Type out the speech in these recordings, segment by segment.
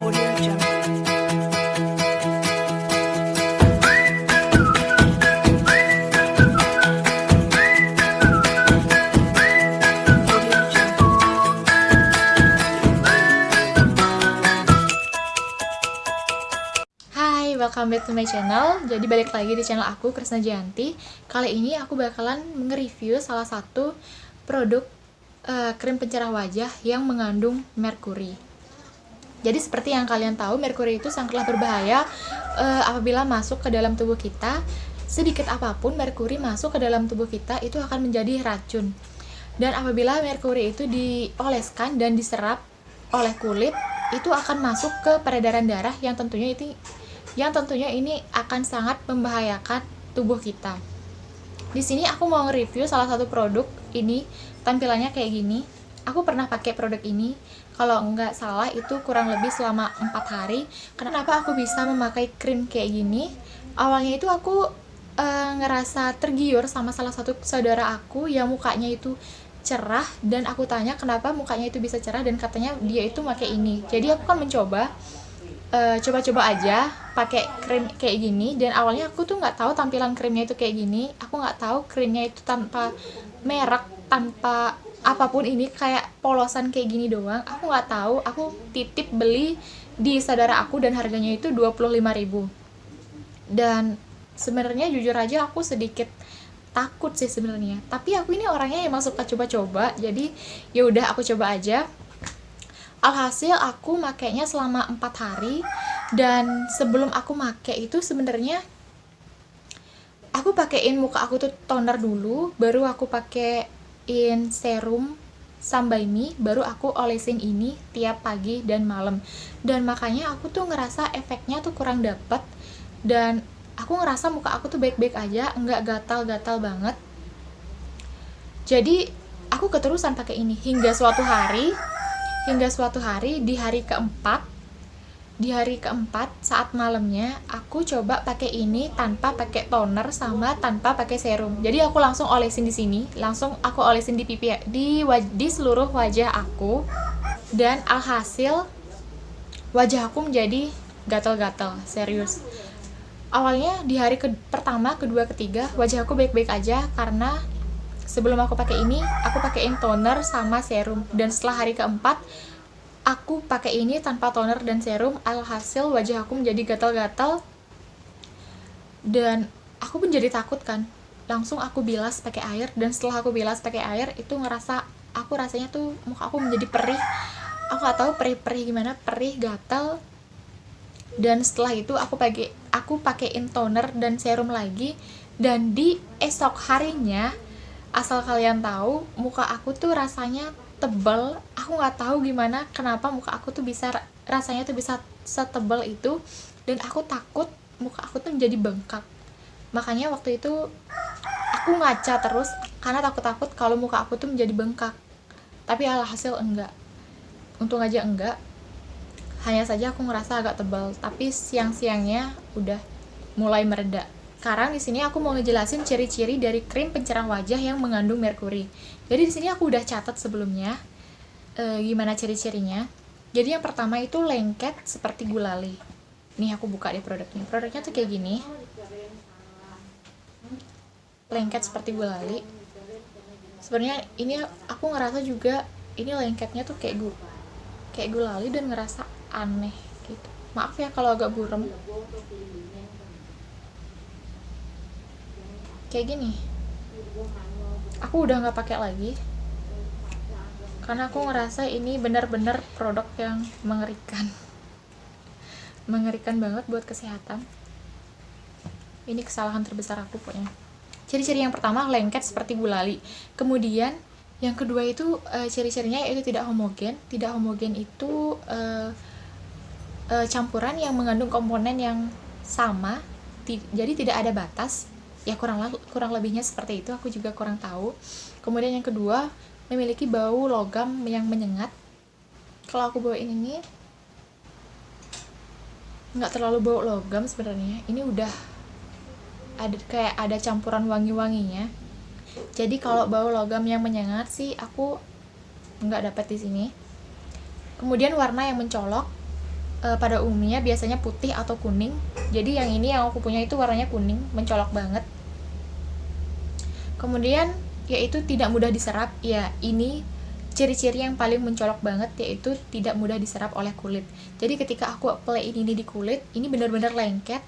Audio Jungle. Audio Jungle. Hai, welcome back to my channel. Jadi balik lagi di channel aku, Krisna Jayanti. Kali ini aku bakalan nge-review salah satu produk krim pencerah wajah yang mengandung merkuri. Jadi seperti yang kalian tahu, merkuri itu sangatlah berbahaya apabila masuk ke dalam tubuh kita. Sedikit apapun merkuri masuk ke dalam tubuh kita itu akan menjadi racun. Dan apabila merkuri itu dioleskan dan diserap oleh kulit, itu akan masuk ke peredaran darah yang tentunya ini akan sangat membahayakan tubuh kita. Di sini aku mau nge-review salah satu produk ini, tampilannya kayak gini. Aku pernah pakai produk ini, kalau nggak salah itu kurang lebih selama 4 hari. Kenapa aku bisa memakai krim kayak gini? Awalnya itu aku ngerasa tergiur sama salah satu saudara aku yang mukanya itu cerah, dan aku tanya kenapa mukanya itu bisa cerah, dan katanya dia itu pakai ini. Jadi aku kan mencoba coba-coba aja pakai krim kayak gini, dan awalnya aku tuh nggak tahu tampilan krimnya itu kayak gini. Aku nggak tahu krimnya itu tanpa merek, tanpa apapun, ini kayak polosan kayak gini doang. Aku nggak tahu, aku titip beli di saudara aku dan harganya itu 25.000. Dan sebenarnya jujur aja aku sedikit takut sih sebenarnya, tapi aku ini orangnya emang suka coba-coba, jadi ya udah aku coba aja. Alhasil aku makainya selama 4 hari, dan sebelum aku make itu sebenarnya aku pakein muka aku tuh toner dulu, baru aku pakein serum Sunbae, baru aku olesin ini tiap pagi dan malam. Dan makanya aku tuh ngerasa efeknya tuh kurang dapet, dan aku ngerasa muka aku tuh baik-baik aja, nggak gatal-gatal banget. Jadi aku keterusan pakai ini hingga suatu hari di hari keempat saat malamnya aku coba pakai ini tanpa pakai toner sama tanpa pakai serum. Jadi aku langsung olesin di sini, langsung aku olesin di pipi, di seluruh wajah aku, dan alhasil wajah aku menjadi gatal-gatal, serius. Awalnya di hari pertama, kedua, ketiga wajah aku baik-baik aja, karena sebelum aku pakai ini aku pakein toner sama serum, dan setelah hari keempat aku pakai ini tanpa toner dan serum. Alhasil wajah aku menjadi gatal-gatal, dan aku pun jadi takut kan. Langsung aku bilas pakai air, dan setelah aku bilas pakai air itu rasanya tuh muka aku menjadi perih. Aku gak tahu perih gimana, perih, gatal. Dan setelah itu aku pakein toner dan serum lagi, dan di esok harinya, asal kalian tahu, muka aku tuh rasanya tebal. Aku nggak tahu gimana, kenapa muka aku tuh rasanya tuh bisa setebal itu, dan aku takut muka aku tuh menjadi bengkak. Makanya waktu itu aku ngaca terus karena takut kalau muka aku tuh menjadi bengkak. Tapi alhasil enggak, untung aja enggak. Hanya saja aku ngerasa agak tebal, tapi siang-siangnya udah mulai mereda. Sekarang di sini aku mau ngejelasin ciri-ciri dari krim pencerah wajah yang mengandung merkuri. Jadi di sini aku udah catat sebelumnya gimana ciri-cirinya. Jadi yang pertama itu lengket seperti gulali. Nih aku buka deh produknya. Produknya tuh kayak gini. Lengket seperti gulali. Sebenarnya ini aku ngerasa juga ini lengketnya tuh kayak gulali, dan ngerasa aneh gitu. Maaf ya kalau agak burem. Kayak gini. Aku udah nggak pakai lagi karena aku ngerasa ini benar-benar produk yang mengerikan banget buat kesehatan. Ini kesalahan terbesar aku pokoknya. Ciri-ciri yang pertama, lengket seperti gulali. Kemudian yang kedua itu ciri-cirinya yaitu tidak homogen. Tidak homogen itu campuran yang mengandung komponen yang sama, jadi tidak ada batas. Ya kurang lebihnya seperti itu, aku juga kurang tahu. Kemudian yang kedua, memiliki bau logam yang menyengat. Kalau aku bawain ini nggak terlalu bau logam sebenarnya, ini udah ada campuran wangi-wanginya. Jadi kalau bau logam yang menyengat sih aku nggak dapat di sini. Kemudian warna yang mencolok, pada umumnya biasanya putih atau kuning. Jadi yang ini yang aku punya itu warnanya kuning, mencolok banget. Kemudian yaitu tidak mudah diserap. Ya, ini ciri-ciri yang paling mencolok banget, yaitu tidak mudah diserap oleh kulit. Jadi ketika aku apply ini di kulit, ini benar-benar lengket.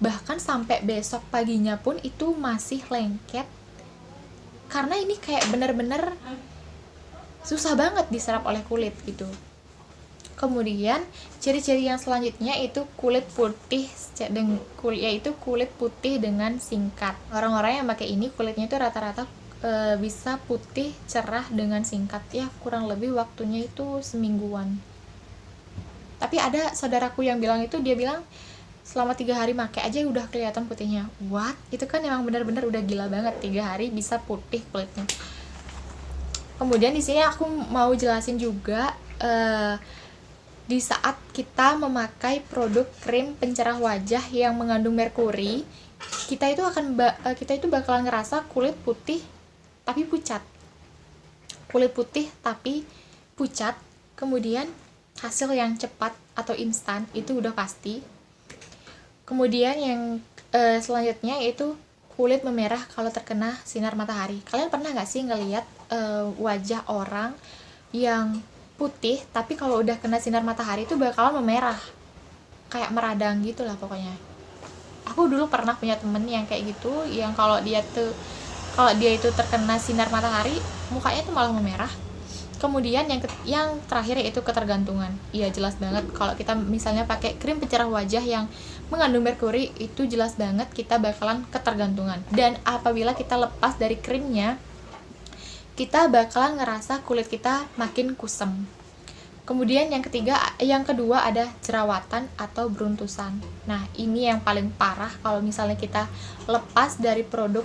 Bahkan sampai besok paginya pun itu masih lengket. Karena ini kayak benar-benar susah banget diserap oleh kulit gitu. Kemudian ciri-ciri yang selanjutnya itu kulit putih, yaitu kulit putih dengan singkat. Orang-orang yang pakai ini kulitnya itu rata-rata bisa putih cerah dengan singkat, ya kurang lebih waktunya itu semingguan. Tapi ada saudaraku yang bilang itu, dia bilang selama 3 hari pakai aja udah kelihatan putihnya. What? Itu kan emang benar-benar udah gila banget, 3 hari bisa putih kulitnya. Kemudian di sini aku mau jelasin juga di saat kita memakai produk krim pencerah wajah yang mengandung merkuri, kita itu bakalan ngerasa kulit putih tapi pucat. Kulit putih tapi pucat. Kemudian hasil yang cepat atau instan itu udah pasti. Kemudian yang selanjutnya itu kulit memerah kalau terkena sinar matahari. Kalian pernah nggak sih ngelihat wajah orang yang putih tapi kalau udah kena sinar matahari itu bakalan memerah, kayak meradang gitu lah pokoknya. Aku dulu pernah punya temen yang kayak gitu, yang kalau dia itu terkena sinar matahari mukanya tuh malah memerah. Kemudian yang terakhir yaitu ketergantungan. Iya, jelas banget kalau kita misalnya pakai krim pencerah wajah yang mengandung merkuri, itu jelas banget kita bakalan ketergantungan. Dan apabila kita lepas dari krimnya, kita bakalan ngerasa kulit kita makin kusam. Kemudian yang kedua ada jerawatan atau beruntusan. Nah, ini yang paling parah kalau misalnya kita lepas dari produk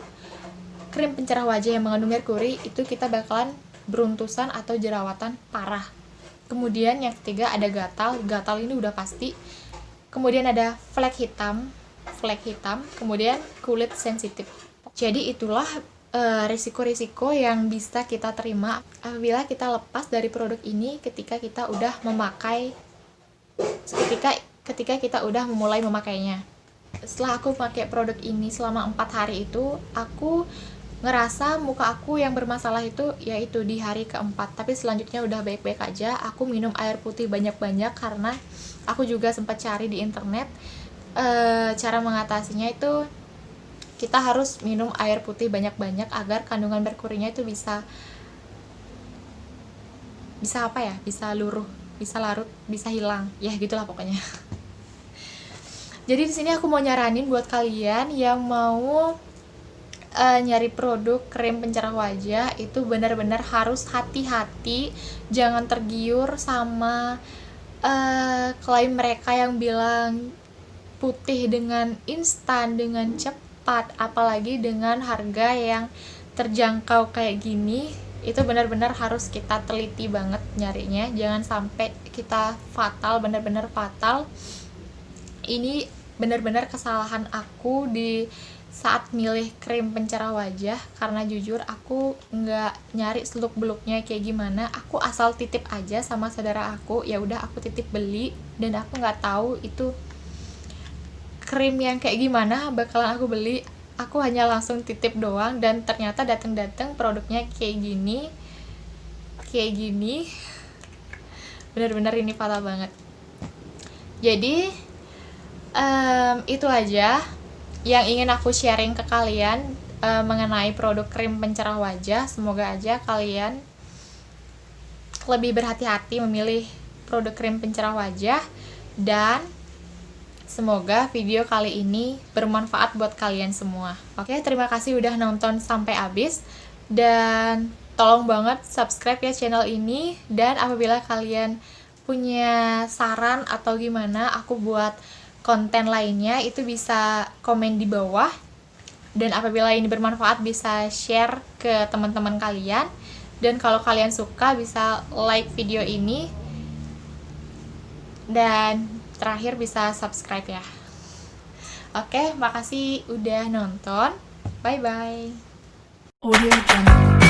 krim pencerah wajah yang mengandung merkuri, itu kita bakalan beruntusan atau jerawatan parah. Kemudian yang ketiga ada gatal ini udah pasti. Kemudian ada flek hitam, kemudian kulit sensitif. Jadi itulah risiko-risiko yang bisa kita terima apabila kita lepas dari produk ini ketika kita udah memulai memakainya. Setelah aku pakai produk ini selama 4 hari itu, aku ngerasa muka aku yang bermasalah itu yaitu di hari keempat, tapi selanjutnya udah baik-baik aja. Aku minum air putih banyak-banyak karena aku juga sempat cari di internet cara mengatasinya itu kita harus minum air putih banyak-banyak agar kandungan merkurinya itu bisa luruh, bisa larut, bisa hilang, ya gitulah pokoknya. Jadi di sini aku mau nyaranin buat kalian yang mau nyari produk krim pencerah wajah itu benar-benar harus hati-hati, jangan tergiur sama klaim mereka yang bilang putih dengan instan, dengan cepat, apalagi dengan harga yang terjangkau kayak gini. Itu benar-benar harus kita teliti banget nyarinya, jangan sampai kita benar-benar fatal. Ini benar-benar kesalahan aku di saat milih krim pencerah wajah, karena jujur aku nggak nyari seluk-beluknya kayak gimana. Aku asal titip aja sama saudara aku, ya udah aku titip beli, dan aku nggak tahu itu krim yang kayak gimana bakalan aku beli. Aku hanya langsung titip doang, dan ternyata datang produknya kayak gini. Benar-benar ini fatal banget. Jadi itu aja yang ingin aku sharing ke kalian mengenai produk krim pencerah wajah. Semoga aja kalian lebih berhati-hati memilih produk krim pencerah wajah, dan semoga video kali ini bermanfaat buat kalian semua. Oke, terima kasih udah nonton sampai habis, dan tolong banget subscribe ya channel ini. Dan apabila kalian punya saran atau gimana aku buat konten lainnya, itu bisa komen di bawah, dan apabila ini bermanfaat bisa share ke teman-teman kalian, dan kalau kalian suka bisa like video ini, dan terakhir bisa subscribe ya. Oke, makasih udah nonton, bye bye. Audio Jungle.